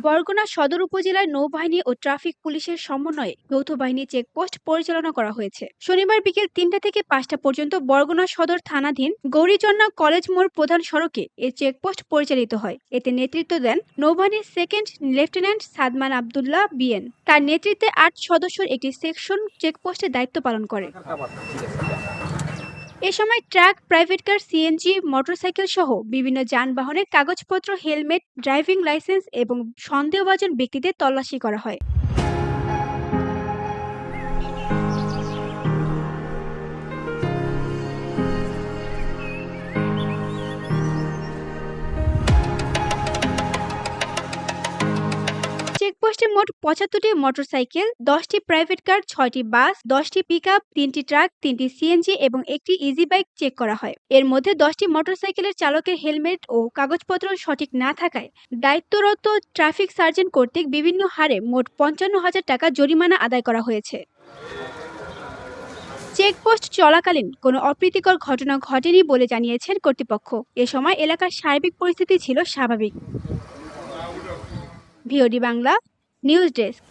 বরগুনা সদর উপজেলার নৌবাহিনী ও ট্রাফিক পুলিশের সমন্বয়ে যৌথ বাহিনী চেকপোস্ট পরিচালনা করা হয়েছে। শনিবার বিকেল ৩টা থেকে ৫টা পর্যন্ত বরগুনা সদর থানাধীন গৌরীচন্না কলেজ মোড় প্রধান সড়কে এই চেকপোস্ট পরিচালিত হয়। এতে নেতৃত্ব দেন নৌবাহিনীর second lieutenant Sadman Abdullah BN. তার নেতৃত্বে ৮ সদস্যের একটি সেকশন চেকপোস্টের দায়িত্ব পালন করে। এ সময় truck, private car, CNG, motorcycle সহ বিভিন্ন যানবাহনের কাগজপত্র, হেলমেট, ড্রাইভিং লাইসেন্স এবং সন্দেহভাজন ব্যক্তিদের তল্লাশি করা হয়। চেকপোস্টে মোট ৭৫টি মোটরসাইকেল, ১০টি প্রাইভেট কার, ৬টি বাস, ১০টি পিকআপ, ৩টি ট্রাক, ৩টি সিএনজি এবং একটি ইজি বাইক চেক করা হয়। এর মধ্যে ১০টি মোটরসাইকেলের চালকের হেলমেট ও কাগজপত্র সঠিক না থাকায় দায়িত্বরত ট্রাফিক সার্জেন্ট কর্তৃক বিভিন্ন হারে মোট ৫৫,০০০ টাকা জরিমানা আদায় করা হয়েছে। চেকপোস্ট চলাকালীন কোনো অপ্রীতিকর ঘটনা ঘটেনি বলে জানিয়েছেন কর্তৃপক্ষ। এ সময় এলাকার সার্বিক পরিস্থিতি ছিল স্বাভাবিক। VOD Bangla news desk.